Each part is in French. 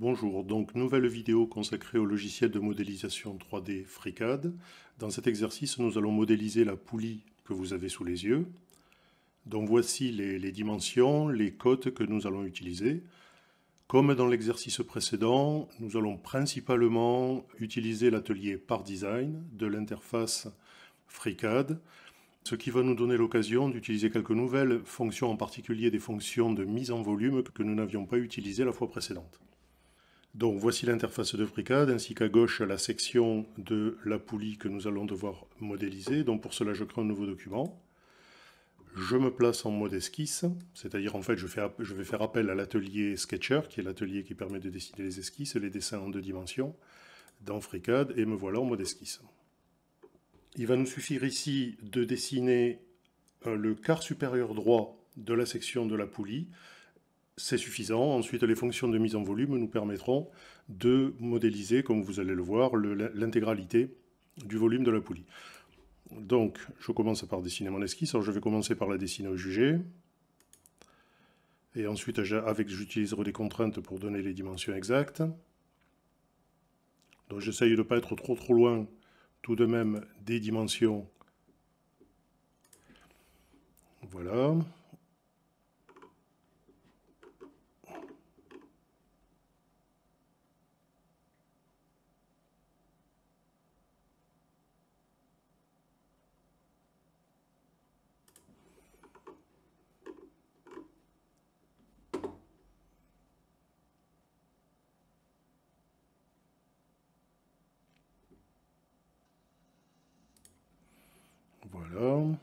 Bonjour, donc nouvelle vidéo consacrée au logiciel de modélisation 3D FreeCAD. Dans cet exercice, nous allons modéliser la poulie que vous avez sous les yeux. Donc voici les dimensions, les cotes que nous allons utiliser. Comme dans l'exercice précédent, nous allons principalement utiliser l'atelier Part Design de l'interface FreeCAD, ce qui va nous donner l'occasion d'utiliser quelques nouvelles fonctions, en particulier des fonctions de mise en volume que nous n'avions pas utilisées la fois précédente. Donc voici l'interface de FreeCAD, ainsi qu'à gauche la section de la poulie que nous allons devoir modéliser. Donc pour cela, je crée un nouveau document. Je me place en mode esquisse, c'est-à-dire en fait je vais faire appel à l'atelier Sketcher, qui est l'atelier qui permet de dessiner les esquisses et les dessins en 2 dimensions dans FreeCAD, et me voilà en mode esquisse. Il va nous suffire ici de dessiner le quart supérieur droit de la section de la poulie. C'est suffisant. Ensuite, les fonctions de mise en volume nous permettront de modéliser, comme vous allez le voir, l'intégralité du volume de la poulie. Donc, je commence par dessiner mon esquisse. Alors, je vais commencer par la dessiner au jugé. Et ensuite, j'utiliserai des contraintes pour donner les dimensions exactes. Donc, j'essaye de ne pas être trop loin, tout de même, des dimensions. Voilà. Voilà.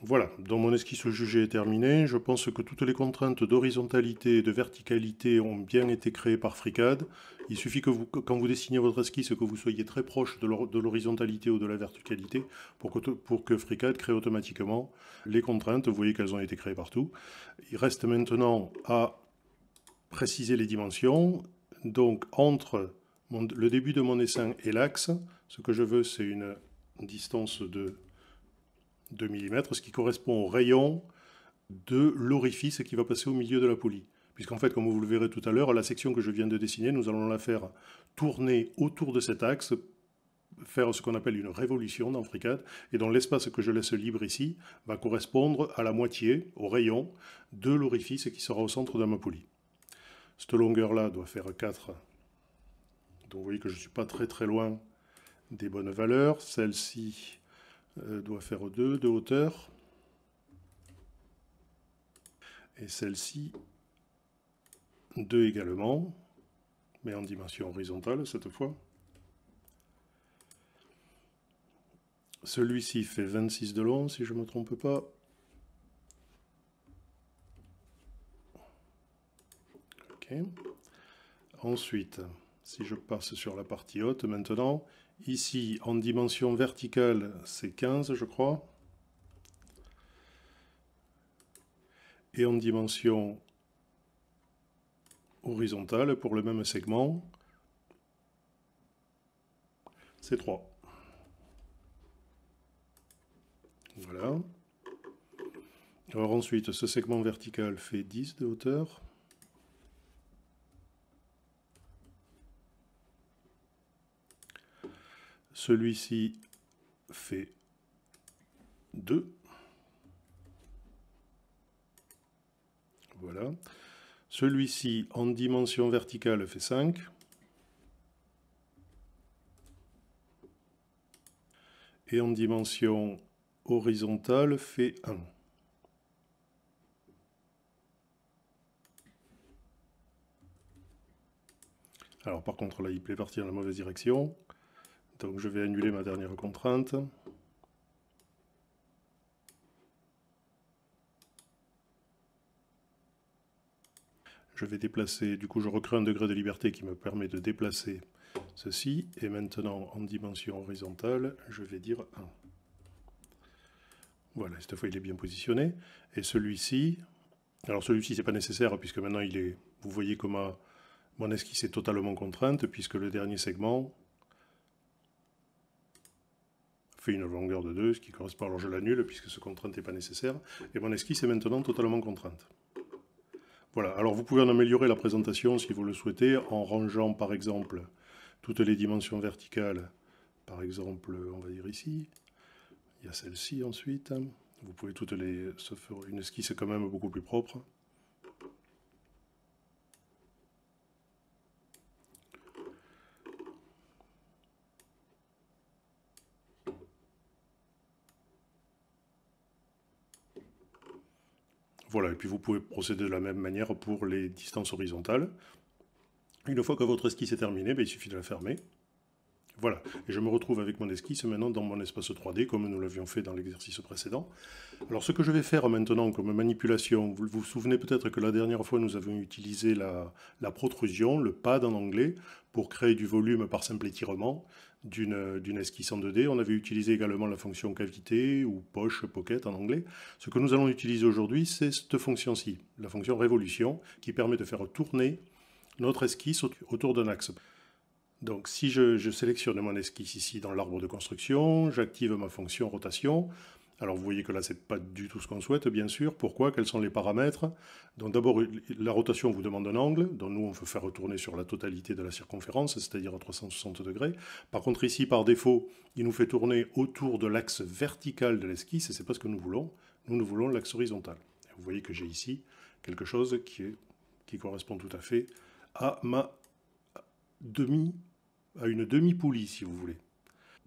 Voilà, donc mon esquisse jugée est terminée. Je pense que toutes les contraintes d'horizontalité et de verticalité ont bien été créées par FreeCAD. Il suffit que quand vous dessinez votre esquisse, que vous soyez très proche de l'horizontalité ou de la verticalité pour que FreeCAD crée automatiquement les contraintes. Vous voyez qu'elles ont été créées partout. Il reste maintenant à préciser les dimensions. Donc entre le début de mon dessin et l'axe, ce que je veux, c'est une distance de 2 mm, ce qui correspond au rayon de l'orifice qui va passer au milieu de la poulie. Puisqu'en fait, comme vous le verrez tout à l'heure, la section que je viens de dessiner, nous allons la faire tourner autour de cet axe, faire ce qu'on appelle une révolution dans FreeCAD, et donc l'espace que je laisse libre ici va correspondre à la moitié, au rayon, de l'orifice qui sera au centre de ma poulie. Cette longueur-là doit faire 4. Donc vous voyez que je ne suis pas très loin des bonnes valeurs. Celle-ci doit faire 2 de hauteur. Et celle-ci, 2 également, mais en dimension horizontale cette fois. Celui-ci fait 26 de long, si je ne me trompe pas. Ok. Ensuite, si je passe sur la partie haute maintenant, ici en dimension verticale, c'est 15, je crois. Et en dimension horizontale, pour le même segment, c'est 3. Voilà. Alors ensuite, ce segment vertical fait 10 de hauteur. Celui-ci fait 2. Voilà. Celui-ci, en dimension verticale, fait 5. Et en dimension horizontale, fait 1. Alors par contre, là, il est parti dans la mauvaise direction. Donc je vais annuler ma dernière contrainte. Je vais déplacer, du coup je recrée un degré de liberté qui me permet de déplacer ceci. Et maintenant, en dimension horizontale, je vais dire 1. Voilà, cette fois il est bien positionné. Et celui-ci, Alors celui-ci, c'est pas nécessaire, puisque maintenant vous voyez comment mon esquisse est totalement contrainte, puisque le dernier segment fait une longueur de 2, ce qui correspond, alors je l'annule, puisque ce contrainte n'est pas nécessaire, et mon esquisse est maintenant totalement contrainte. Voilà, alors vous pouvez en améliorer la présentation si vous le souhaitez, en rangeant par exemple toutes les dimensions verticales, par exemple, on va dire ici, il y a celle-ci ensuite, vous pouvez toutes les... se faire une esquisse quand même beaucoup plus propre. Voilà, et puis vous pouvez procéder de la même manière pour les distances horizontales. Une fois que votre esquisse est terminée, il suffit de la fermer. Voilà, et je me retrouve avec mon esquisse maintenant dans mon espace 3D, comme nous l'avions fait dans l'exercice précédent. Alors ce que je vais faire maintenant comme manipulation, vous vous souvenez peut-être que la dernière fois nous avions utilisé la protrusion, le pad en anglais, pour créer du volume par simple étirement d'une esquisse en 2D. On avait utilisé également la fonction cavité ou poche, pocket en anglais. Ce que nous allons utiliser aujourd'hui, c'est cette fonction-ci, la fonction révolution, qui permet de faire tourner notre esquisse autour d'un axe. Donc si je sélectionne mon esquisse ici dans l'arbre de construction, j'active ma fonction rotation. Alors vous voyez que là, ce n'est pas du tout ce qu'on souhaite, bien sûr. Pourquoi? Quels sont les paramètres? Donc d'abord, la rotation vous demande un angle, donc nous, on veut faire retourner sur la totalité de la circonférence, c'est-à-dire à 360 degrés. Par contre, ici, par défaut, il nous fait tourner autour de l'axe vertical de l'esquisse, et ce n'est pas ce que nous voulons. Nous voulons l'axe horizontal. Et vous voyez que j'ai ici quelque chose qui correspond tout à fait à une demi-poulie, si vous voulez.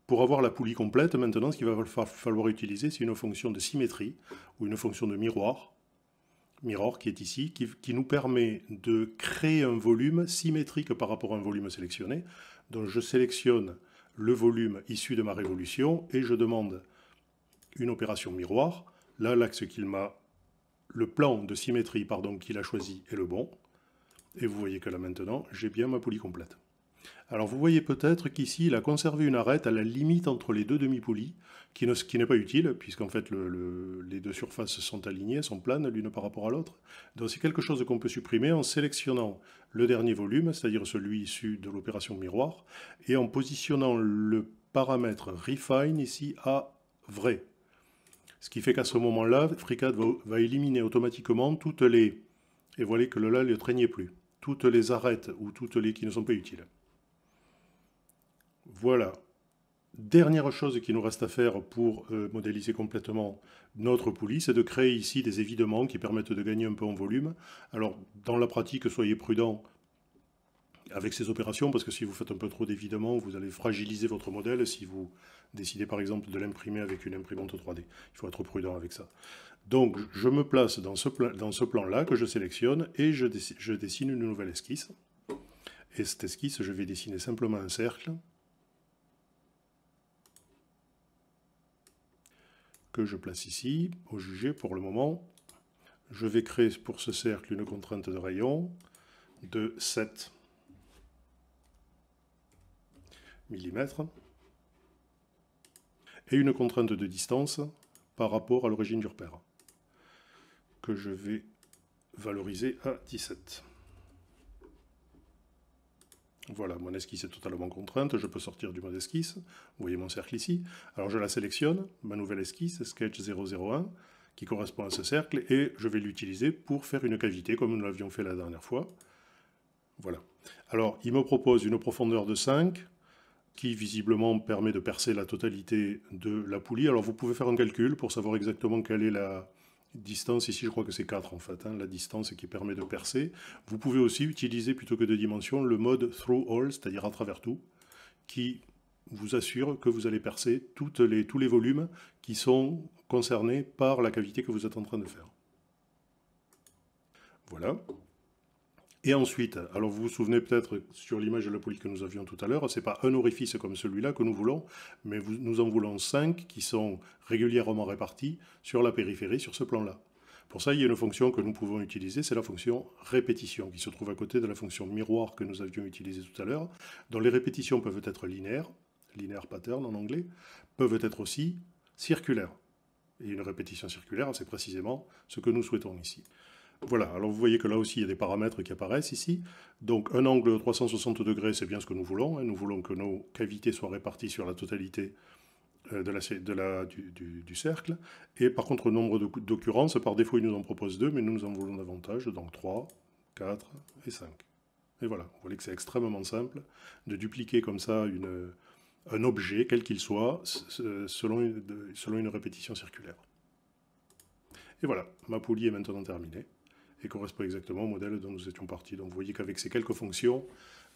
Pour avoir la poulie complète, maintenant, ce qu'il va falloir utiliser, c'est une fonction de symétrie, ou une fonction de miroir, qui est ici, qui nous permet de créer un volume symétrique par rapport à un volume sélectionné. Donc je sélectionne le volume issu de ma révolution, et je demande une opération miroir. Là, l'axe le plan de symétrie qu'il a choisi est le bon. Et vous voyez que là maintenant, j'ai bien ma poulie complète. Alors vous voyez peut-être qu'ici, il a conservé une arête à la limite entre les deux demi-poulies, qui n'est pas utile, puisqu'en fait les deux surfaces sont alignées, sont planes l'une par rapport à l'autre. Donc c'est quelque chose qu'on peut supprimer en sélectionnant le dernier volume, c'est-à-dire celui issu de l'opération miroir, et en positionnant le paramètre Refine ici à vrai. Ce qui fait qu'à ce moment-là, FreeCAD va éliminer automatiquement toutes les... Et vous voyez que là, il ne traînait plus. Toutes les arêtes ou toutes les qui ne sont pas utiles. Voilà. Dernière chose qu'il nous reste à faire pour modéliser complètement notre poulie, c'est de créer ici des évidements qui permettent de gagner un peu en volume. Alors, dans la pratique, soyez prudents avec ces opérations, parce que si vous faites un peu trop d'évidements, vous allez fragiliser votre modèle si vous décidez par exemple de l'imprimer avec une imprimante 3D. Il faut être prudent avec ça. Donc, je me place dans ce plan-là que je sélectionne et je dessine une nouvelle esquisse. Et cette esquisse, je vais dessiner simplement un cercle que je place ici, au jugé pour le moment. Je vais créer pour ce cercle une contrainte de rayon de 7 mm et une contrainte de distance par rapport à l'origine du repère, que je vais valoriser à 17. Voilà, mon esquisse est totalement contrainte, je peux sortir du mode esquisse. Vous voyez mon cercle ici. Alors je la sélectionne, ma nouvelle esquisse, Sketch 001, qui correspond à ce cercle, et je vais l'utiliser pour faire une cavité, comme nous l'avions fait la dernière fois. Voilà. Alors, il me propose une profondeur de 5, qui visiblement permet de percer la totalité de la poulie. Alors vous pouvez faire un calcul pour savoir exactement quelle est la distance. Ici je crois que c'est 4 en fait, la distance qui permet de percer. Vous pouvez aussi utiliser plutôt que de dimension le mode through all, c'est-à-dire à travers tout, qui vous assure que vous allez percer tous les volumes qui sont concernés par la cavité que vous êtes en train de faire. Voilà. Et ensuite, alors vous vous souvenez peut-être sur l'image de la poulie que nous avions tout à l'heure, ce n'est pas un orifice comme celui-là que nous voulons, mais nous en voulons 5 qui sont régulièrement répartis sur la périphérie, sur ce plan-là. Pour ça, il y a une fonction que nous pouvons utiliser, c'est la fonction répétition, qui se trouve à côté de la fonction miroir que nous avions utilisée tout à l'heure, dont les répétitions peuvent être linéaires pattern en anglais, peuvent être aussi circulaires. Et une répétition circulaire, c'est précisément ce que nous souhaitons ici. Voilà, alors vous voyez que là aussi il y a des paramètres qui apparaissent ici. Donc un angle de 360 degrés, c'est bien ce que nous voulons, hein. Nous voulons que nos cavités soient réparties sur la totalité du cercle. Et par contre, le nombre d'occurrences, par défaut il nous en propose 2, mais nous en voulons davantage, donc 3, 4 et 5. Et voilà, vous voyez que c'est extrêmement simple de dupliquer comme ça un objet, quel qu'il soit, selon une répétition circulaire. Et voilà, ma poulie est maintenant terminée et correspond exactement au modèle dont nous étions partis. Donc vous voyez qu'avec ces quelques fonctions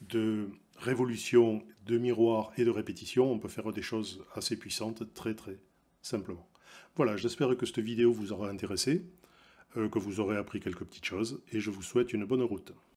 de révolution, de miroir et de répétition, on peut faire des choses assez puissantes très simplement. Voilà, j'espère que cette vidéo vous aura intéressé, que vous aurez appris quelques petites choses, et je vous souhaite une bonne route.